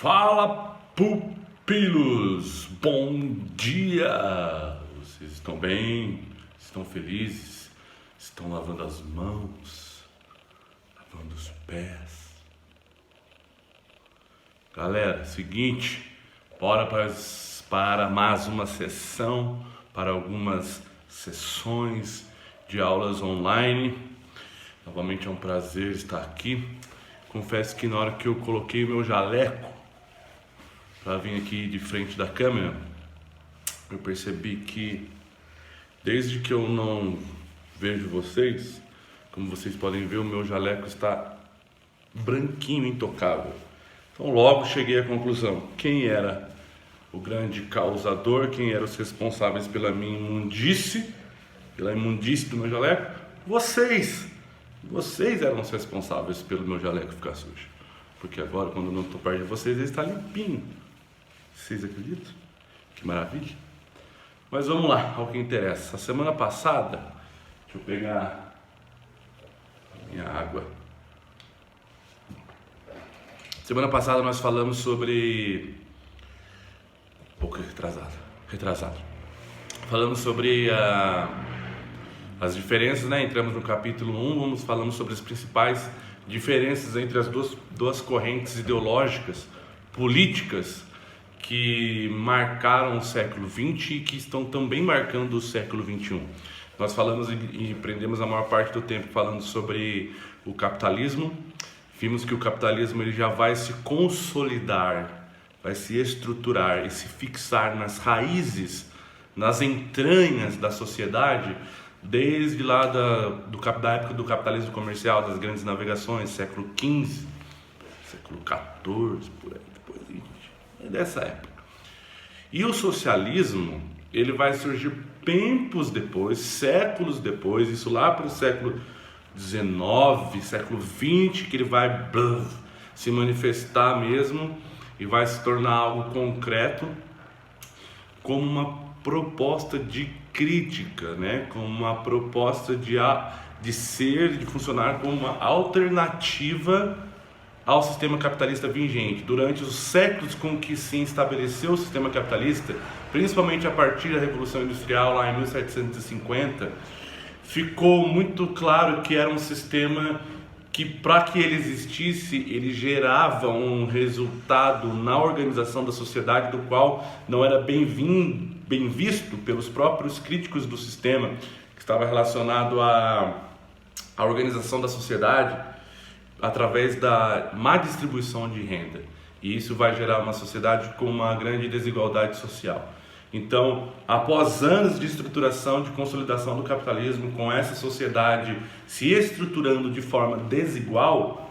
Fala, pupilos! Bom dia! Vocês estão bem? Estão felizes? Estão lavando as mãos? Lavando os pés? Galera, seguinte, bora para mais uma sessão, para algumas sessões de aulas online. Novamente é um prazer estar aqui. Confesso que na hora que eu coloquei o meu jaleco para vir aqui de frente da câmera, eu percebi que desde que eu não vejo vocês, como vocês podem ver, o meu jaleco está branquinho, intocável. Então logo cheguei à conclusão: quem era o grande causador, quem eram os responsáveis pela minha imundície, pela imundície do meu jaleco? Vocês eram os responsáveis pelo meu jaleco ficar sujo. Porque agora, quando eu não estou perto de vocês, ele está limpinho. Vocês acreditam? Que maravilha! Mas vamos lá, ao que interessa. A semana passada, deixa eu pegar a minha água. Semana passada nós falamos sobre... Um pouco retrasado. Falamos sobre as diferenças, né? Entramos no capítulo 1, falamos sobre as principais diferenças entre as duas correntes ideológicas, políticas, que marcaram o século XX e que estão também marcando o século XXI. Nós falamos e prendemos a maior parte do tempo falando sobre o capitalismo. Vimos que o capitalismo ele já vai se consolidar, vai se estruturar e se fixar nas raízes, nas entranhas da sociedade, desde lá da época do capitalismo comercial, das grandes navegações, século XV, século XIV, por aí, depois é dessa época. E o socialismo, ele vai surgir tempos depois, séculos depois, isso lá para o século XIX, século XX, que ele vai se manifestar mesmo e vai se tornar algo concreto como uma proposta de crítica, né? Como uma proposta de funcionar como uma alternativa ao sistema capitalista vigente. Durante os séculos com que se estabeleceu o sistema capitalista, principalmente a partir da Revolução Industrial lá em 1750, ficou muito claro que era um sistema que, para que ele existisse, ele gerava um resultado na organização da sociedade do qual não era bem visto pelos próprios críticos do sistema, que estava relacionado à organização da sociedade através da má distribuição de renda. E isso vai gerar uma sociedade com uma grande desigualdade social. Então, após anos de estruturação, de consolidação do capitalismo, com essa sociedade se estruturando de forma desigual,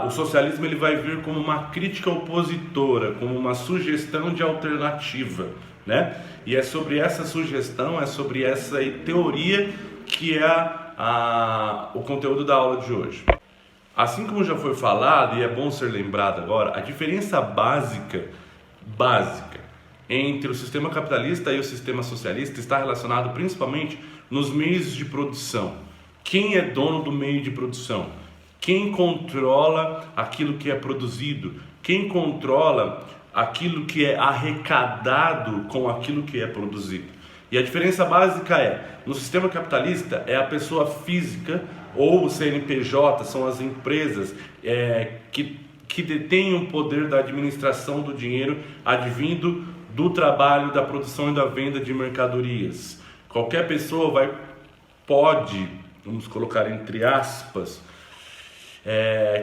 o socialismo ele vai vir como uma crítica opositora, como uma sugestão de alternativa, né? E é sobre essa sugestão, é sobre essa teoria que é o conteúdo da aula de hoje. Assim como já foi falado, e é bom ser lembrado agora, a diferença básica entre o sistema capitalista e o sistema socialista está relacionado principalmente nos meios de produção. Quem é dono do meio de produção? Quem controla aquilo que é produzido? Quem controla aquilo que é arrecadado com aquilo que é produzido? E a diferença básica no sistema capitalista é a pessoa física ou o CNPJ, são as empresas que detêm o poder da administração do dinheiro advindo do trabalho, da produção e da venda de mercadorias. Qualquer pessoa pode, vamos colocar entre aspas,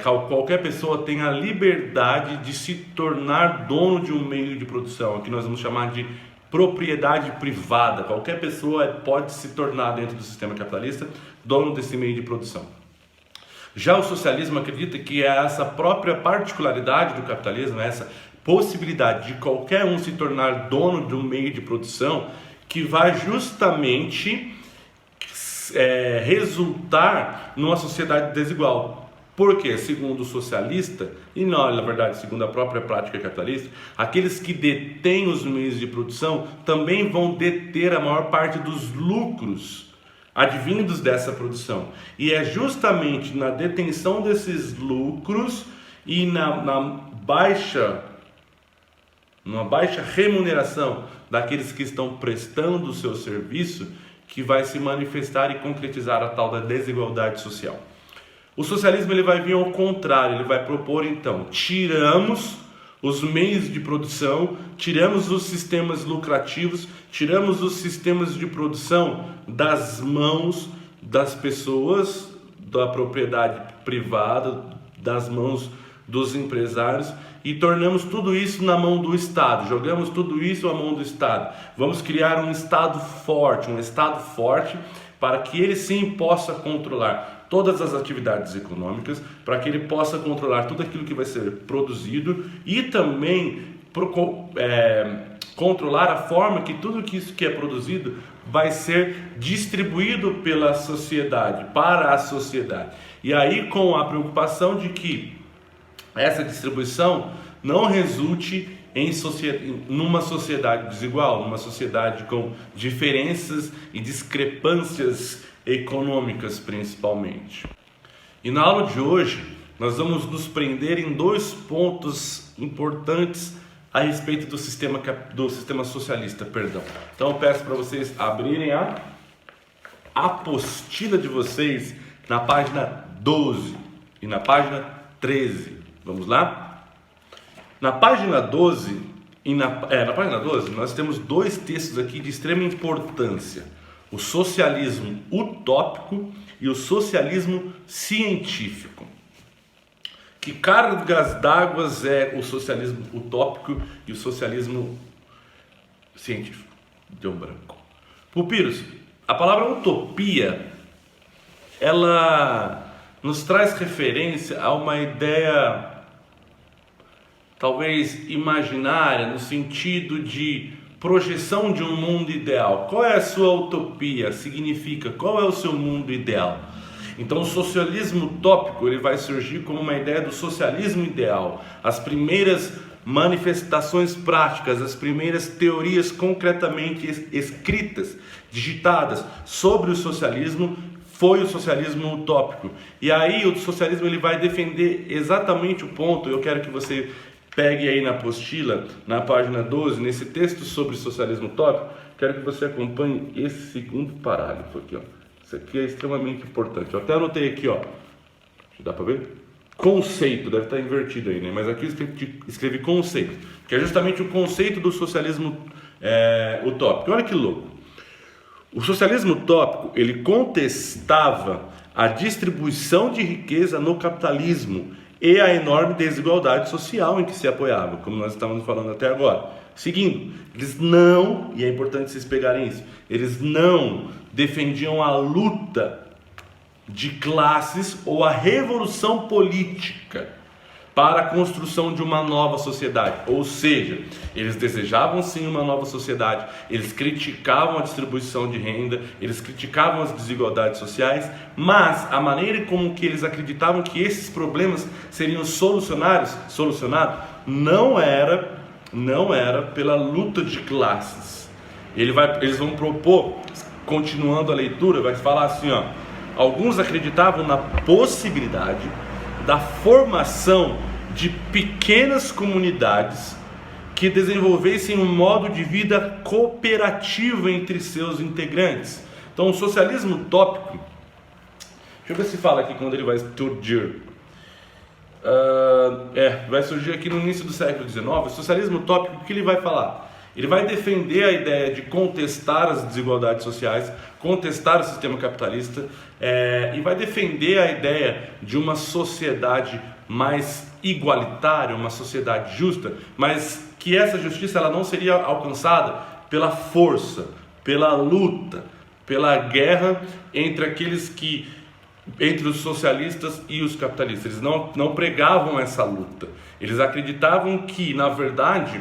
qualquer pessoa tem a liberdade de se tornar dono de um meio de produção, que nós vamos chamar de propriedade privada. Qualquer pessoa pode se tornar, dentro do sistema capitalista, dono desse meio de produção. Já o socialismo acredita que é essa própria particularidade do capitalismo, essa possibilidade de qualquer um se tornar dono de um meio de produção, que vai justamente resultar numa sociedade desigual. Porque, segundo o socialista, e não, na verdade, segundo a própria prática capitalista, aqueles que detêm os meios de produção também vão deter a maior parte dos lucros advindos dessa produção. E é justamente na detenção desses lucros e na baixa numa baixa remuneração daqueles que estão prestando o seu serviço, que vai se manifestar e concretizar a tal da desigualdade social. O socialismo ele vai vir ao contrário, ele vai propor então, tiramos os meios de produção, tiramos os sistemas lucrativos, tiramos os sistemas de produção das mãos das pessoas, da propriedade privada, das mãos dos empresários, e tornamos tudo isso na mão do Estado, jogamos tudo isso na mão do Estado. Vamos criar um Estado forte para que ele sim possa controlar todas as atividades econômicas, para que ele possa controlar tudo aquilo que vai ser produzido e também controlar a forma que tudo isso que é produzido vai ser distribuído pela sociedade, para a sociedade. E aí com a preocupação de que essa distribuição não resulte numa sociedade desigual, numa sociedade com diferenças e discrepâncias econômicas principalmente. E na aula de hoje nós vamos nos prender em dois pontos importantes a respeito do sistema socialista, perdão. Então eu peço para vocês abrirem a apostila de vocês na página 12 e na página 13. Vamos lá? Na página 12 nós temos dois textos aqui de extrema importância: o socialismo utópico e o socialismo científico. Que cargas d'água é o socialismo utópico e o socialismo científico? Deu branco. Pupiros, a palavra utopia, ela nos traz referência a uma ideia talvez imaginária, no sentido de projeção de um mundo ideal. Qual é a sua utopia? Significa, qual é o seu mundo ideal? Então o socialismo utópico ele vai surgir como uma ideia do socialismo ideal. As primeiras manifestações práticas, as primeiras teorias concretamente escritas, digitadas sobre o socialismo, foi o socialismo utópico. E aí o socialismo ele vai defender exatamente o ponto. Eu quero que você pegue aí na apostila, na página 12, nesse texto sobre socialismo utópico, quero que você acompanhe esse segundo parágrafo aqui, ó. Isso aqui é extremamente importante. Eu até anotei aqui, ó. Dá para ver? Conceito, deve estar invertido aí, né? Mas aqui eu escrevi conceito, que é justamente o conceito do socialismo utópico. Olha que louco. O socialismo utópico, ele contestava a distribuição de riqueza no capitalismo e a enorme desigualdade social em que se apoiava, como nós estávamos falando até agora. Seguindo, eles não, e é importante vocês pegarem isso, eles não defendiam a luta de classes ou a revolução política para a construção de uma nova sociedade. Ou seja, eles desejavam sim uma nova sociedade, eles criticavam a distribuição de renda, eles criticavam as desigualdades sociais, mas a maneira como que eles acreditavam que esses problemas seriam solucionados não era pela luta de classes. Eles vão propor, continuando a leitura, vai falar assim, ó: alguns acreditavam na possibilidade da formação de pequenas comunidades que desenvolvessem um modo de vida cooperativo entre seus integrantes. Então o socialismo utópico, deixa eu ver se fala aqui quando ele vai surgir. Vai surgir aqui no início do século XIX. O socialismo utópico, o que ele vai falar? Ele vai defender a ideia de contestar as desigualdades sociais, contestar o sistema capitalista, e vai defender a ideia de uma sociedade mais igualitária, uma sociedade justa, mas que essa justiça ela não seria alcançada pela força, pela luta, pela guerra entre os socialistas e os capitalistas. Eles não pregavam essa luta. Eles acreditavam que, na verdade,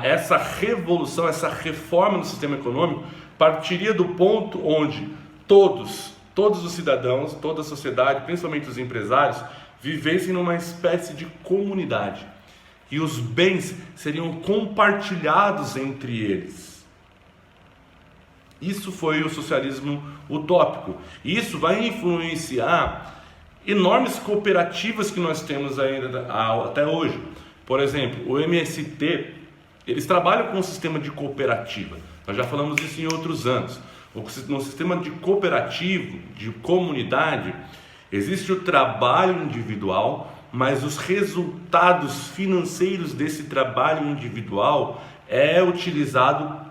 essa revolução, essa reforma no sistema econômico partiria do ponto onde todos os cidadãos, toda a sociedade, principalmente os empresários, vivessem numa espécie de comunidade e os bens seriam compartilhados entre eles. Isso foi o socialismo utópico. E isso vai influenciar enormes cooperativas que nós temos ainda até hoje. Por exemplo, o MST, eles trabalham com um sistema de cooperativa. Nós já falamos isso em outros anos. No sistema de cooperativo, de comunidade, existe o trabalho individual, mas os resultados financeiros desse trabalho individual é utilizado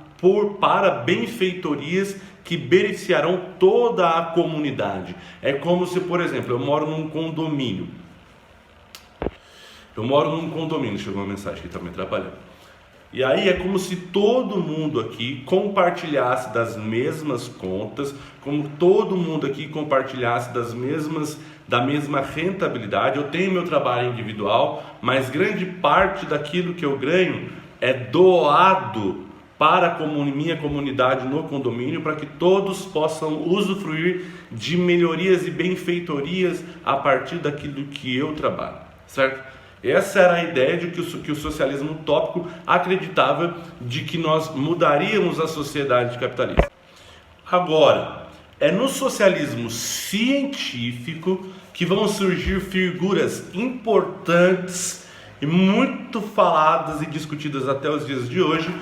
para benfeitorias que beneficiarão toda a comunidade. É como se, por exemplo, eu moro num condomínio. Chegou uma mensagem que está me atrapalhando. E aí é como se todo mundo aqui compartilhasse das mesmas contas, como todo mundo aqui compartilhasse da mesma rentabilidade. Eu tenho meu trabalho individual, mas grande parte daquilo que eu ganho é doado para a minha comunidade no condomínio, para que todos possam usufruir de melhorias e benfeitorias a partir daquilo que eu trabalho, certo? Essa era a ideia de que o socialismo utópico acreditava de que nós mudaríamos a sociedade capitalista. Agora, é no socialismo científico que vão surgir figuras importantes e muito faladas e discutidas até os dias de hoje,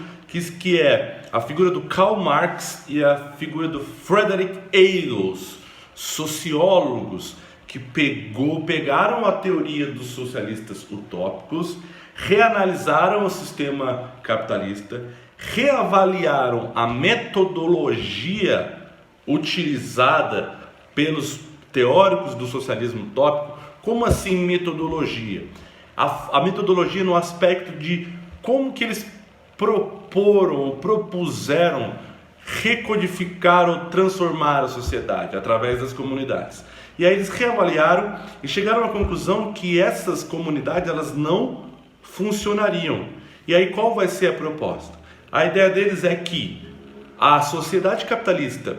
que é a figura do Karl Marx e a figura do Friedrich Engels, sociólogos que pegaram a teoria dos socialistas utópicos, reanalisaram o sistema capitalista, reavaliaram a metodologia utilizada pelos teóricos do socialismo utópico. Como assim metodologia? A metodologia no aspecto de como que eles propuseram recodificar ou transformar a sociedade através das comunidades. E aí eles reavaliaram e chegaram à conclusão que essas comunidades elas não funcionariam. E aí qual vai ser a proposta? A ideia deles é que a sociedade capitalista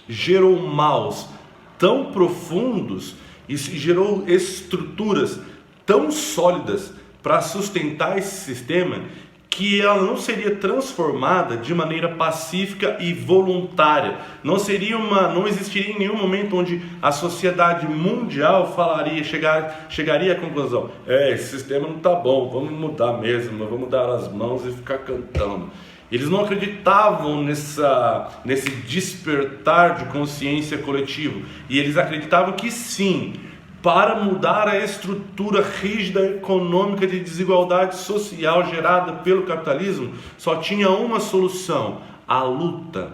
gerou maus tão profundos e gerou estruturas tão sólidas para sustentar esse sistema que ela não seria transformada de maneira pacífica e voluntária. Não existiria em nenhum momento onde a sociedade mundial chegaria à conclusão: esse sistema não está bom, vamos mudar mesmo, vamos dar as mãos e ficar cantando. Eles não acreditavam nesse despertar de consciência coletivo, e eles acreditavam que sim, para mudar a estrutura rígida econômica de desigualdade social gerada pelo capitalismo, só tinha uma solução: a luta,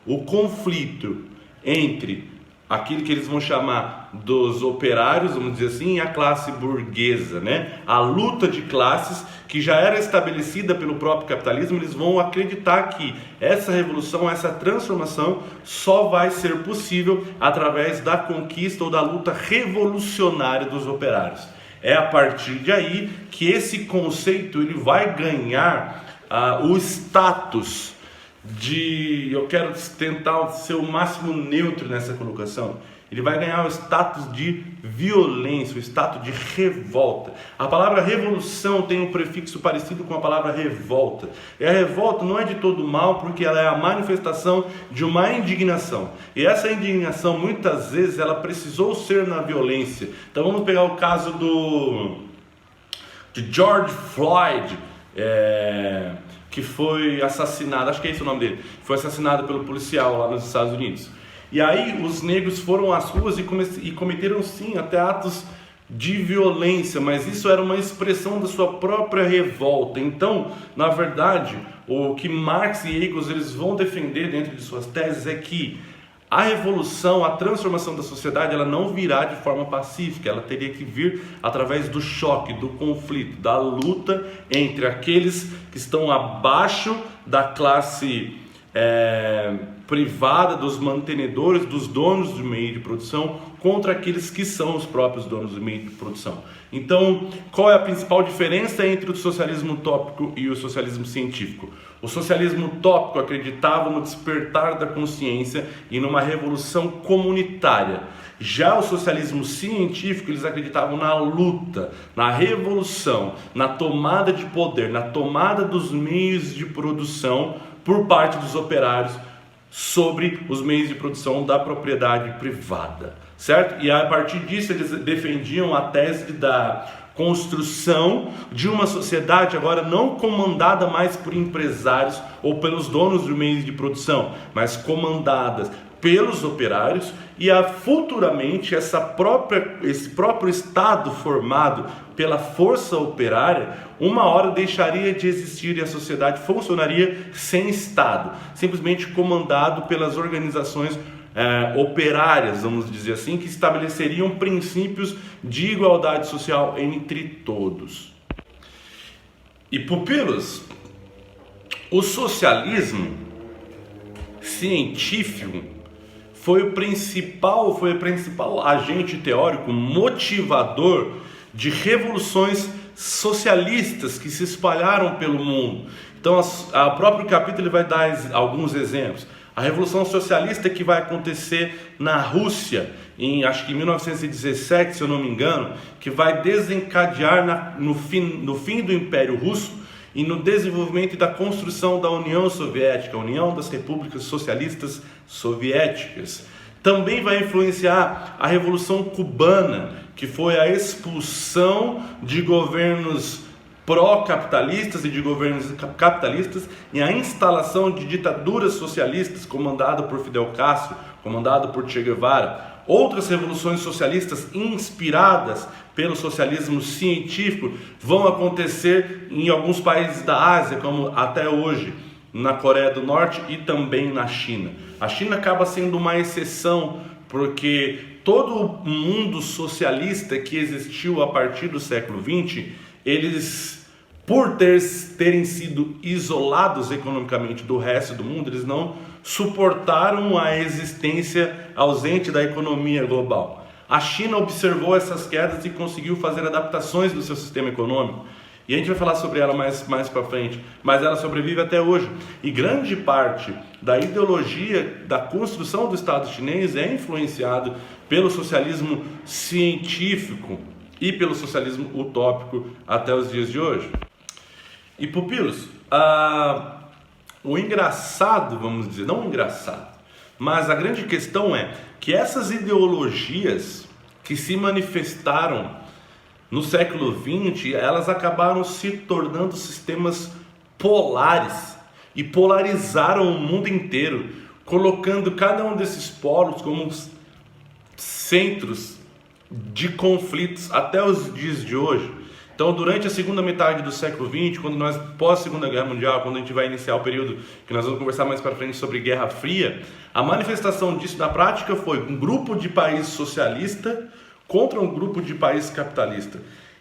o conflito entre aquilo que eles vão chamar dos operários, vamos dizer assim, e a classe burguesa, né? A luta de classes que já era estabelecida pelo próprio capitalismo. Eles vão acreditar que essa revolução, essa transformação só vai ser possível através da conquista ou da luta revolucionária dos operários. É a partir de aí que esse conceito ele vai ganhar o status eu quero tentar ser o máximo neutro nessa colocação. Ele vai ganhar o status de violência, o status de revolta. A palavra revolução tem um prefixo parecido com a palavra revolta. E a revolta não é de todo mal, porque ela é a manifestação de uma indignação. E essa indignação, muitas vezes, ela precisou ser na violência. Então vamos pegar o caso de George Floyd, que foi assassinado, acho que é esse o nome dele, foi assassinado pelo policial lá nos Estados Unidos. E aí os negros foram às ruas e cometeram sim até atos de violência, mas isso era uma expressão da sua própria revolta. Então, na verdade, o que Marx e Engels eles vão defender dentro de suas teses é que a revolução, a transformação da sociedade, ela não virá de forma pacífica, ela teria que vir através do choque, do conflito, da luta entre aqueles que estão abaixo da classe privada, dos mantenedores, dos donos do meio de produção, contra aqueles que são os próprios donos do meio de produção. Então, qual é a principal diferença entre o socialismo utópico e o socialismo científico? O socialismo utópico acreditava no despertar da consciência e numa revolução comunitária. Já o socialismo científico, eles acreditavam na luta, na revolução, na tomada de poder, na tomada dos meios de produção por parte dos operários sobre os meios de produção da propriedade privada, certo? E a partir disso eles defendiam a tese da construção de uma sociedade agora não comandada mais por empresários ou pelos donos de meios de produção, mas comandadas pelos operários, e futuramente esse próprio Estado formado pela força operária, uma hora deixaria de existir e a sociedade funcionaria sem Estado, simplesmente comandado pelas organizações operárias, vamos dizer assim, que estabeleceriam princípios de igualdade social entre todos. E pupilos, o socialismo científico foi o principal agente teórico motivador de revoluções socialistas que se espalharam pelo mundo. Então, o próprio capítulo ele vai dar alguns exemplos. A Revolução Socialista que vai acontecer na Rússia, acho que em 1917, se eu não me engano, que vai desencadear no fim do Império Russo e no desenvolvimento da construção da União Soviética, a União das Repúblicas Socialistas Soviéticas. Também vai influenciar a Revolução Cubana, que foi a expulsão de governos pró-capitalistas e de governos capitalistas e a instalação de ditaduras socialistas comandado por Fidel Castro, comandado por Che Guevara. Outras revoluções socialistas inspiradas pelo socialismo científico vão acontecer em alguns países da Ásia, como até hoje na Coreia do Norte e também na China. A China acaba sendo uma exceção, porque todo o mundo socialista que existiu a partir do século XX, eles, por terem sido isolados economicamente do resto do mundo, eles não suportaram a existência ausente da economia global. A China observou essas quedas e conseguiu fazer adaptações do seu sistema econômico. E a gente vai falar sobre ela mais para frente, mas ela sobrevive até hoje. E grande parte da ideologia da construção do Estado chinês é influenciado pelo socialismo científico e pelo socialismo utópico até os dias de hoje. E pupilos, o engraçado, vamos dizer, não engraçado, mas a grande questão é que essas ideologias que se manifestaram no século XX, elas acabaram se tornando sistemas polares e polarizaram o mundo inteiro, colocando cada um desses polos como centros de conflitos até os dias de hoje. Então, durante a segunda metade do século XX, pós-Segunda Guerra Mundial, quando a gente vai iniciar o período que nós vamos conversar mais para frente sobre Guerra Fria, a manifestação disso na prática foi um grupo de país socialista contra um grupo de país capitalista.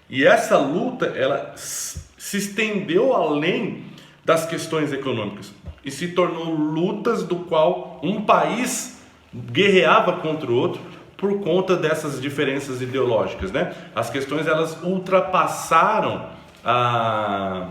E essa luta, ela se estendeu além das questões econômicas e se tornou lutas do qual um país guerreava contra o outro por conta dessas diferenças ideológicas, né? As questões, elas ultrapassaram a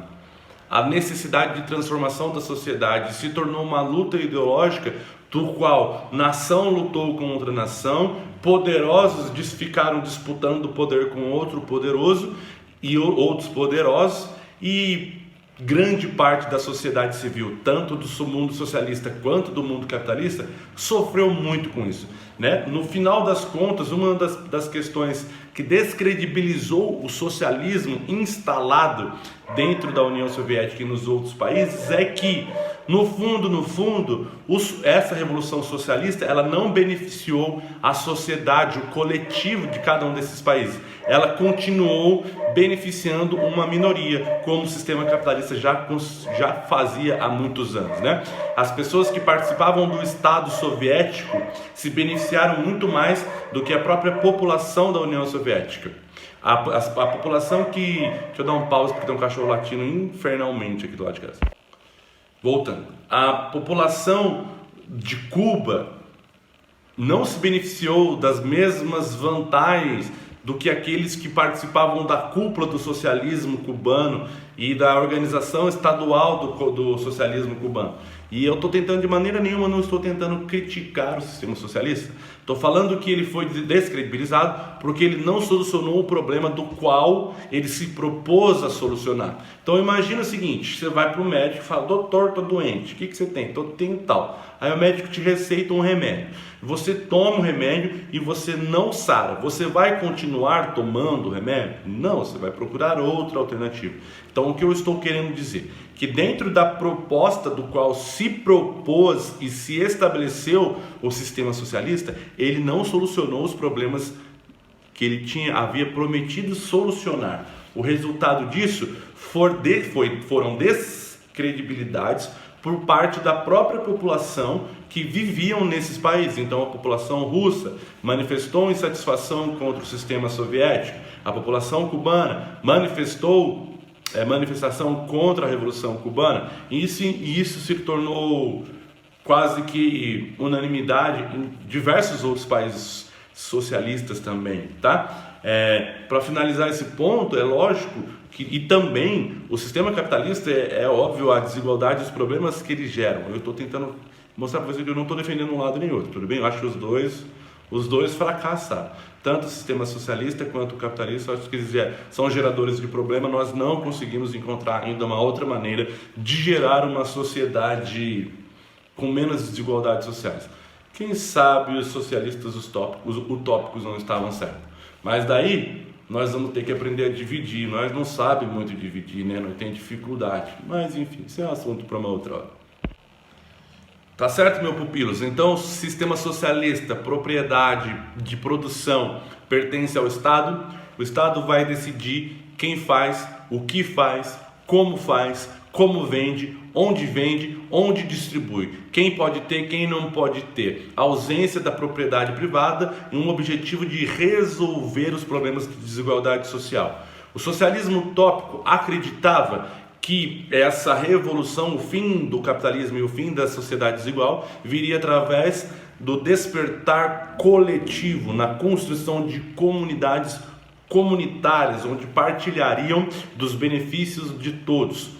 necessidade de transformação da sociedade, se tornou uma luta ideológica do qual nação lutou contra nação, poderosos ficaram disputando o poder com outro poderoso e outros poderosos, e grande parte da sociedade civil, tanto do mundo socialista quanto do mundo capitalista, sofreu muito com isso, né? No final das contas, uma das questões que descredibilizou o socialismo instalado dentro da União Soviética e nos outros países é que, no fundo, essa revolução socialista, ela não beneficiou a sociedade, o coletivo de cada um desses países. Ela continuou beneficiando uma minoria, como o sistema capitalista já fazia há muitos anos, né? As pessoas que participavam do Estado soviético se beneficiaram muito mais do que a própria população da União Soviética. A população que... Deixa eu dar um pause porque tem um cachorro latindo infernalmente aqui do lado de casa. Voltando, a população de Cuba não se beneficiou das mesmas vantagens do que aqueles que participavam da cúpula do socialismo cubano e da organização estadual do socialismo cubano. E eu estou tentando, de maneira nenhuma, não estou tentando criticar o sistema socialista, Estou falando que ele foi descredibilizado porque ele não solucionou o problema do qual ele se propôs a solucionar. Então imagina o seguinte, você vai para o médico e fala, doutor, estou doente, o que você tem? Tenho tal. Aí o médico te receita um remédio. Você toma o remédio e você não sara. Você vai continuar tomando o remédio? Não, você vai procurar outra alternativa. Então o que eu estou querendo dizer? Que dentro da proposta do qual se propôs e se estabeleceu o sistema socialista, ele não solucionou os problemas que ele havia prometido solucionar. O resultado disso foram descredibilidades por parte da própria população que viviam nesses países. Então a população russa manifestou insatisfação contra o sistema soviético, a população cubana manifestação contra a Revolução Cubana, e isso se tornou quase que unanimidade em diversos outros países socialistas também, tá? Para finalizar esse ponto, é lógico que, e também o sistema capitalista é óbvio a desigualdade e os problemas que eles geram. Eu estou tentando mostrar para vocês que eu não estou defendendo um lado nem outro, tudo bem? Eu acho que os dois fracassaram. Tanto o sistema socialista quanto o capitalista, eu acho que eles são geradores de problema. Nós não conseguimos encontrar ainda uma outra maneira de gerar uma sociedade com menos desigualdades sociais. Quem sabe os socialistas utópicos não estavam certos. Mas daí nós vamos ter que aprender a dividir. Nós não sabemos muito dividir, né? Nós temos dificuldade. Mas enfim, isso é um assunto para uma outra hora. Tá certo, meus pupilos? Então, sistema socialista, propriedade de produção pertence ao Estado. O Estado vai decidir quem faz, o que faz, como vende, onde distribui, quem pode ter, quem não pode ter. A ausência da propriedade privada e um objetivo de resolver os problemas de desigualdade social. O socialismo utópico acreditava que essa revolução, o fim do capitalismo e o fim da sociedade desigual, viria através do despertar coletivo, na construção de comunidades comunitárias, onde partilhariam dos benefícios de todos.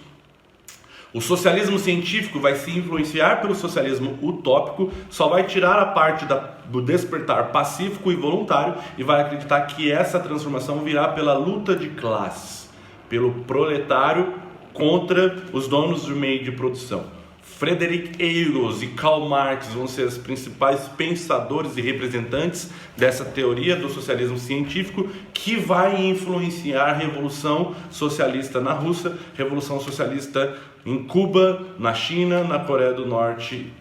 O socialismo científico vai se influenciar pelo socialismo utópico, só vai tirar a parte do despertar pacífico e voluntário e vai acreditar que essa transformação virá pela luta de classes, pelo proletário contra os donos do meio de produção. Frederick Engels e Karl Marx vão ser os principais pensadores e representantes dessa teoria do socialismo científico, que vai influenciar a revolução socialista na Rússia, revolução socialista em Cuba, na China, na Coreia do Norte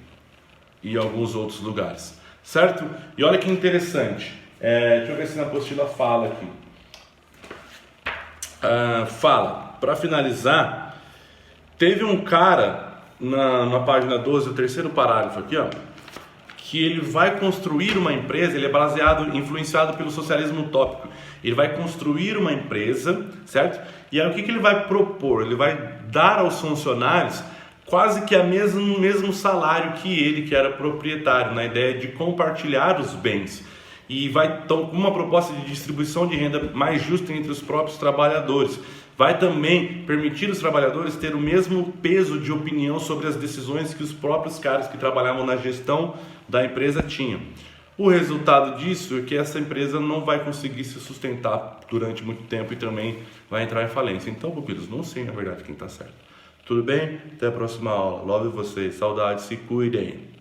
e alguns outros lugares, certo? E olha que interessante, deixa eu ver se na apostila fala aqui. Para finalizar, teve um cara na página 12, o terceiro parágrafo aqui, ó, que ele vai construir uma empresa, ele é influenciado pelo socialismo utópico. Ele vai construir uma empresa, certo? E aí o que ele vai propor? Ele vai dar aos funcionários quase que o mesmo salário que ele, que era proprietário, na ideia de compartilhar os bens. E vai com uma proposta de distribuição de renda mais justa entre os próprios trabalhadores. Vai também permitir os trabalhadores ter o mesmo peso de opinião sobre as decisões que os próprios caras que trabalhavam na gestão da empresa tinham. O resultado disso é que essa empresa não vai conseguir se sustentar durante muito tempo e também vai entrar em falência. Então, pupilos, não sei na verdade quem está certo. Tudo bem? Até a próxima aula. Love vocês. Saudades. Se cuidem.